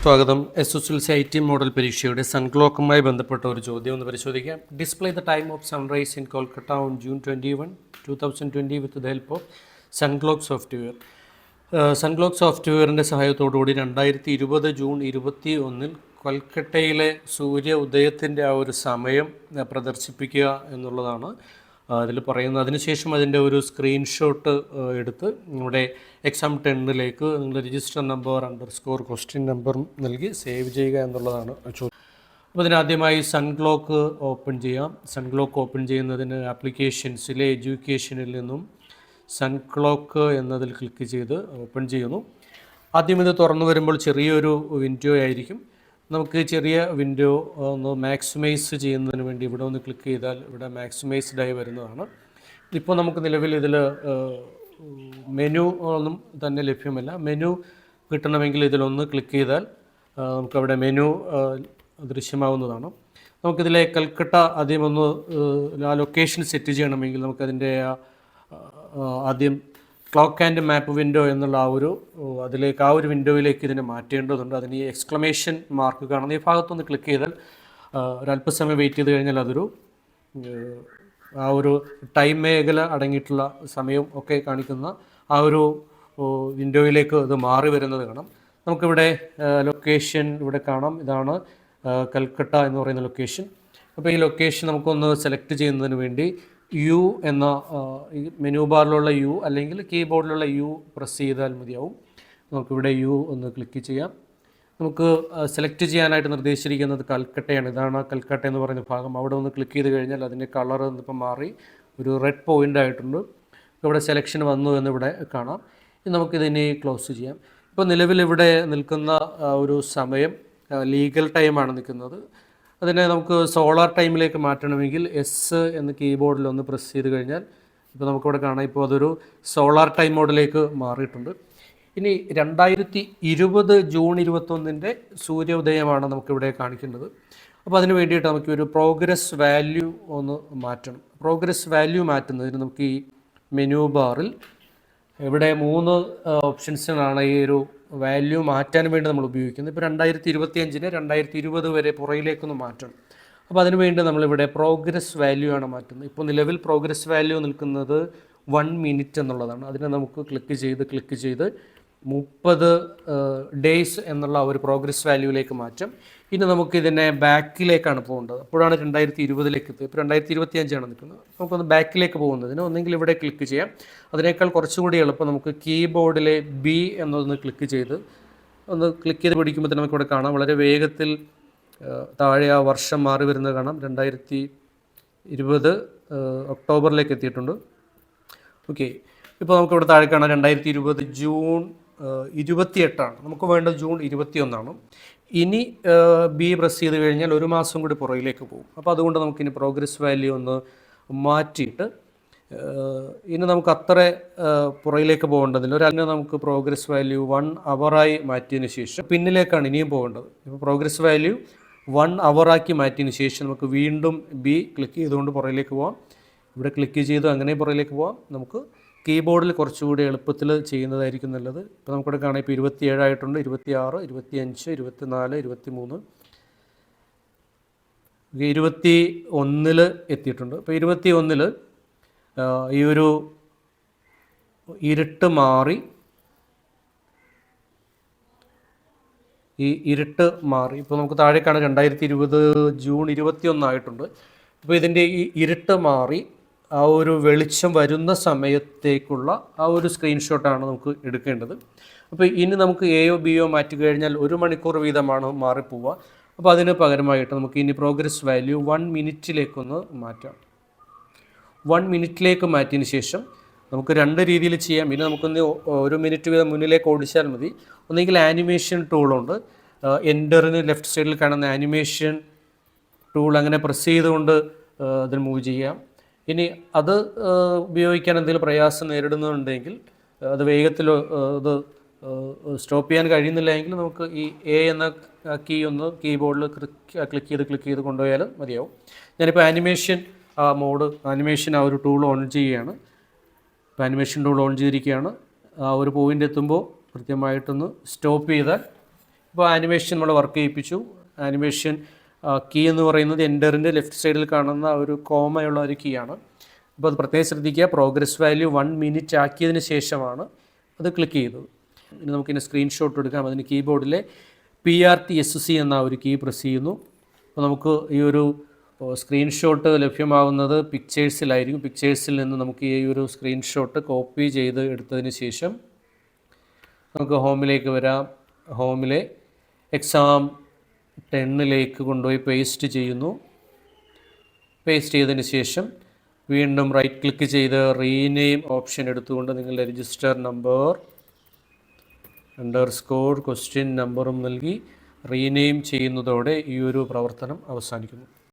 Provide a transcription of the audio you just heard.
സ്വാഗതം. SSLC IT model പരീക്ഷയുടെ സൺക്ലോക്കുമായി ബന്ധപ്പെട്ട ഒരു ചോദ്യം ഒന്ന് പരിശോധിക്കാം. Display the time of sunrise in Kolkata on June 21, 2020 with the help of Sunclock software. Sunclock സോഫ്റ്റ്വെയറിൻ്റെ സഹായത്തോടുകൂടി 2020 ജൂൺ 21 കൊൽക്കത്തയിലെ സൂര്യ ഉദയത്തിൻ്റെ ആ ഒരു സമയം പ്രദർശിപ്പിക്കുക എന്നുള്ളതാണ് അതിൽ പറയുന്നത്. അതിനുശേഷം അതിൻ്റെ ഒരു സ്ക്രീൻഷോട്ട് എടുത്ത് നമ്മുടെ എക്സാം 10ലേക്ക് നിങ്ങൾ രജിസ്റ്റർ നമ്പർ _ക്വസ്റ്റ്യൻ നമ്പർ നൽകി സേവ് ചെയ്യുക എന്നുള്ളതാണ് ചോദ്യം. അപ്പോൾ ഇതിനാദ്യമായി സൺക്ലോക്ക് ഓപ്പൺ ചെയ്യാം. സൺക്ലോക്ക് ഓപ്പൺ ചെയ്യുന്നതിന് ആപ്ലിക്കേഷൻസിലെ എഡ്യൂക്കേഷനിൽ നിന്നും സൺക്ലോക്ക് എന്നതിൽ ക്ലിക്ക് ചെയ്ത് ഓപ്പൺ ചെയ്യുന്നു. ആദ്യം ഇത് തുറന്നു വരുമ്പോൾ ചെറിയൊരു വിൻഡോ ആയിരിക്കും. നമുക്ക് ചെറിയ വിൻഡോ ഒന്ന് മാക്സിമൈസ് ചെയ്യുന്നതിന് വേണ്ടി ഇവിടെ ഒന്ന് ക്ലിക്ക് ചെയ്താൽ ഇവിടെ മാക്സിമൈസ്ഡായി വരുന്നതാണ്. ഇപ്പോൾ നമുക്ക് നിലവിൽ ഇതിൽ മെനു ഒന്നും തന്നെ ലഭ്യമല്ല. മെനു കിട്ടണമെങ്കിൽ ഇതിലൊന്ന് ക്ലിക്ക് ചെയ്താൽ നമുക്കവിടെ മെനു ദൃശ്യമാവുന്നതാണ്. നമുക്കിതിലെ കൽക്കട്ട ആദ്യം ഒന്ന് ആ ലൊക്കേഷൻ സെറ്റ് ചെയ്യണമെങ്കിൽ നമുക്കതിൻ്റെ ആദ്യം ക്ലോക്ക് ആൻഡ് മാപ്പ് വിൻഡോ എന്നുള്ള ആ ഒരു വിൻഡോയിലേക്ക് ഇതിനെ മാറ്റേണ്ടതുണ്ട്. അതിന് ഈ എക്സ്ക്ലമേഷൻ മാർക്ക് കാണുന്ന ഈ ഭാഗത്തൊന്ന് ക്ലിക്ക് ചെയ്താൽ ഒരല്പസമയം വെയിറ്റ് ചെയ്ത് കഴിഞ്ഞാൽ ആ ഒരു ടൈം മേഖല അടങ്ങിയിട്ടുള്ള സമയം ഒക്കെ കാണിക്കുന്ന ആ ഒരു വിൻഡോയിലേക്ക് ഇത് മാറി വരുന്നത് കാണാം. നമുക്കിവിടെ ലൊക്കേഷൻ ഇവിടെ കാണാം. ഇതാണ് കൽക്കട്ട എന്ന് പറയുന്ന ലൊക്കേഷൻ. അപ്പോൾ ഈ ലൊക്കേഷൻ നമുക്കൊന്ന് സെലക്ട് ചെയ്യുന്നതിന് വേണ്ടി യു എന്ന മെനു ബാറിലുള്ള യു അല്ലെങ്കിൽ കീബോർഡിലുള്ള യു പ്രസ് ചെയ്താൽ മതിയാവും. നമുക്കിവിടെ യു ഒന്ന് ക്ലിക്ക് ചെയ്യാം. നമുക്ക് സെലക്ട് ചെയ്യാനായിട്ട് നിർദ്ദേശിച്ചിരിക്കുന്നത് കൽക്കട്ടയാണ്. ഇതാണ് കൽക്കട്ട എന്ന് പറയുന്ന ഭാഗം. അവിടെ ഒന്ന് ക്ലിക്ക് ചെയ്ത് കഴിഞ്ഞാൽ അതിൻ്റെ കളർ ഇന്നിപ്പോൾ മാറി ഒരു റെഡ് പോയിൻ്റ് ആയിട്ടുണ്ട്. ഇവിടെ സെലക്ഷൻ വന്നു എന്നിവിടെ കാണാം. ഇനി നമുക്കിതിനെ ക്ലോസ് ചെയ്യാം. ഇപ്പോൾ നിലവിലിവിടെ നിൽക്കുന്ന ഒരു സമയം ലീഗൽ ടൈമാണ് നിൽക്കുന്നത്. അതിനെ നമുക്ക് സോളാർ ടൈമിലേക്ക് മാറ്റണമെങ്കിൽ എസ് എന്ന് കീബോർഡിൽ ഒന്ന് പ്രസ് ചെയ്ത് കഴിഞ്ഞാൽ ഇപ്പോൾ നമുക്കിവിടെ കാണാം. ഇപ്പോൾ അതൊരു സോളാർ ടൈം മോഡിലേക്ക് മാറിയിട്ടുണ്ട്. ഇനി 2020 ജൂൺ 21 സൂര്യോദയമാണ് നമുക്കിവിടെ കാണിക്കേണ്ടത്. അപ്പോൾ അതിന് വേണ്ടിയിട്ട് നമുക്ക് ഒരു പ്രോഗ്രസ് വാല്യൂ ഒന്ന് മാറ്റണം. പ്രോഗ്രസ് വാല്യൂ മാറ്റുന്നതിന് നമുക്ക് ഈ മെനു ബാറിൽ ഇവിടെ 3 ഓപ്ഷൻസിനാണ് ഈ ഒരു വാല്യൂ മാറ്റാൻ വേണ്ടി നമ്മൾ ഉപയോഗിക്കുന്നത്. ഇപ്പോൾ 2025 2020 വരെ പുറയിലേക്കൊന്ന് മാറ്റണം. അപ്പോൾ അതിനുവേണ്ടി നമ്മളിവിടെ പ്രോഗ്രസ് വാല്യൂ ആണ് മാറ്റുന്നത്. ഇപ്പോൾ നിലവിൽ പ്രോഗ്രസ് വാല്യൂ നിൽക്കുന്നത് 1 മിനിറ്റ് എന്നുള്ളതാണ്. അതിനെ നമുക്ക് ക്ലിക്ക് ചെയ്ത് 30 ഡേയ്സ് എന്നുള്ള ഒരു പ്രോഗ്രസ് വാല്യൂയിലേക്ക് മാറ്റാം. ഇനി നമുക്കിതിനെ ബാക്കിലേക്കാണ് പോകേണ്ടത്. അപ്പോഴാണ് 2020ലേക്ക് എത്തുക. ഇപ്പോൾ 2025 നിൽക്കുന്നത്. നമുക്കൊന്ന് ബാക്കിലേക്ക് പോകുന്നതിന് ഒന്നെങ്കിൽ ഇവിടെ ക്ലിക്ക് ചെയ്യാം. അതിനേക്കാൾ കുറച്ചുകൂടി എളുപ്പം നമുക്ക് കീബോർഡിലെ ബി എന്നൊന്ന് ക്ലിക്ക് ചെയ്ത് പിടിക്കുമ്പോൾ തന്നെ നമുക്കിവിടെ കാണാം. വളരെ വേഗത്തിൽ താഴെ ആ വർഷം മാറി വരുന്നത് കാണാം. 2020 ഒക്ടോബറിലേക്ക് എത്തിയിട്ടുണ്ട്. ഓക്കെ, ഇപ്പോൾ നമുക്കിവിടെ താഴെ കാണാം 2020 ജൂൺ 28 നമുക്ക് വേണ്ടത് ജൂൺ 21. ഇനി ബി പ്രസ് ചെയ്ത് കഴിഞ്ഞാൽ ഒരു മാസം കൂടി പുറകിലേക്ക് പോകും. അപ്പോൾ അതുകൊണ്ട് നമുക്കിനി പ്രോഗ്രസ് വാല്യൂ ഒന്ന് മാറ്റിയിട്ട് ഇനി നമുക്ക് അത്ര പുറകിലേക്ക് പോകേണ്ടതില്ല. അതിന് നമുക്ക് പ്രോഗ്രസ് വാല്യൂ 1 അവറായി മാറ്റിയതിന് ശേഷം പിന്നിലേക്കാണ് ഇനിയും പോകേണ്ടത്. ഇപ്പോൾ പ്രോഗ്രസ് വാല്യൂ 1 അവറാക്കി മാറ്റിയതിന് ശേഷം നമുക്ക് വീണ്ടും ബി ക്ലിക്ക് ചെയ്തുകൊണ്ട് പുറകിലേക്ക് പോകാം. ഇവിടെ ക്ലിക്ക് ചെയ്ത് അങ്ങനെ പുറകിലേക്ക് പോകാം. നമുക്ക് കീബോർഡിൽ കുറച്ചുകൂടി എളുപ്പത്തിൽ ചെയ്യുന്നതായിരിക്കും നല്ലത്. ഇപ്പോൾ നമുക്കിവിടെ കാണാം. ഇപ്പോൾ 27 ആയിട്ടുണ്ട്. 26, 25, 24, 23, 21 എത്തിയിട്ടുണ്ട്. ഇപ്പോൾ 21 ഈ ഒരു ഇരുട്ട് മാറി ഇപ്പോൾ നമുക്ക് താഴെ കാണാം 2020 ജൂൺ 21 ആയിട്ടുണ്ട്. ഇപ്പോൾ ഇതിൻ്റെ ഈ ഇരുട്ട് മാറി ആ ഒരു വെളിച്ചം വരുന്ന സമയത്തേക്കുള്ള ആ ഒരു സ്ക്രീൻഷോട്ടാണ് നമുക്ക് എടുക്കേണ്ടത്. അപ്പോൾ ഇനി നമുക്ക് എയോ ബിയോ മാറ്റി കഴിഞ്ഞാൽ 1 മണിക്കൂർ വീതമാണ് മാറിപ്പോവുക. അപ്പോൾ അതിന് പകരമായിട്ട് നമുക്ക് ഇനി പ്രോഗ്രസ് വാല്യൂ 1 മിനിറ്റിലേക്കൊന്ന് മാറ്റാം. 1 മിനിറ്റിലേക്ക് മാറ്റിയതിന് ശേഷം നമുക്ക് 2 രീതിയിൽ ചെയ്യാം. പിന്നെ നമുക്കൊന്ന് 1 മിനിറ്റ് വീതം മുന്നിലേക്ക് ഓടിച്ചാൽ മതി. ഒന്നെങ്കിൽ ആനിമേഷൻ ടൂളുണ്ട്. എൻ്ററിന് ലെഫ്റ്റ് സൈഡിൽ കാണുന്ന ആനിമേഷൻ ടൂൾ അങ്ങനെ പ്രസ് ചെയ്തുകൊണ്ട് അതിൽ മൂവ് ചെയ്യാം. ഇനി അത് ഉപയോഗിക്കാൻ എന്തെങ്കിലും പ്രയാസം നേരിടുന്നുണ്ടെങ്കിൽ അത് വേഗത്തിൽ അത് സ്റ്റോപ്പ് ചെയ്യാൻ കഴിയുന്നില്ല എങ്കിൽ നമുക്ക് ഈ എ എന്ന കീ ഒന്ന് കീബോർഡിൽ ക്ലിക്ക് ചെയ്ത് കൊണ്ടുപോയാൽ മതിയാവും. ഞാനിപ്പോൾ ആനിമേഷൻ ആ ഒരു ടൂൾ ഓൺ ചെയ്യുകയാണ്. ഇപ്പോൾ ആനിമേഷൻ ടൂൾ ഓൺ ചെയ്തിരിക്കുകയാണ്. ആ ഒരു പോയിൻ്റ് എത്തുമ്പോൾ കൃത്യമായിട്ടൊന്ന് സ്റ്റോപ്പ് ചെയ്താൽ ഇപ്പോൾ ആനിമേഷൻ നമ്മൾ വർക്ക് ചെയ്യിപ്പിച്ചു. ആനിമേഷൻ കീ എന്ന് പറയുന്നത് എൻ്ററിൻ്റെ ലെഫ്റ്റ് സൈഡിൽ കാണുന്ന ഒരു കോമയുള്ള ഒരു കീ ആണ്. അപ്പോൾ അത് പ്രത്യേകം ശ്രദ്ധിക്കുക. പ്രോഗ്രസ് വാല്യൂ 1 മിനിറ്റ് ആക്കിയതിന് ശേഷമാണ് അത് ക്ലിക്ക് ചെയ്തത്. ഇനി നമുക്കിനി സ്ക്രീൻഷോട്ട് എടുക്കാം. അതിന് കീബോർഡിലെ PRTSC എന്ന ഒരു കീ പ്രസ് ചെയ്യുന്നു. അപ്പോൾ നമുക്ക് ഈ ഒരു സ്ക്രീൻഷോട്ട് ലഭ്യമാകുന്നത് പിക്ചേഴ്സിലായിരിക്കും. പിക്ചേഴ്സിൽ നിന്ന് നമുക്ക് ഈ ഒരു സ്ക്രീൻഷോട്ട് കോപ്പി ചെയ്ത് എടുത്തതിന് ശേഷം നമുക്ക് ഹോമിലേക്ക് വരാം. ഹോമിലെ എക്സാം 10ലേക്ക് കൊണ്ടുപോയി പേസ്റ്റ് ചെയ്യുന്നു. പേസ്റ്റ് ചെയ്തതിന് ശേഷം വീണ്ടും റൈറ്റ് ക്ലിക്ക് ചെയ്ത് റീനെയിം ഓപ്ഷൻ എടുത്തുകൊണ്ട് നിങ്ങളുടെ രജിസ്റ്റർ നമ്പർ _ ക്വസ്റ്റ്യൻ നമ്പറും നൽകി റീനെയിം ചെയ്യുന്നതോടെ ഈ ഒരു പ്രവർത്തനം അവസാനിക്കുന്നു.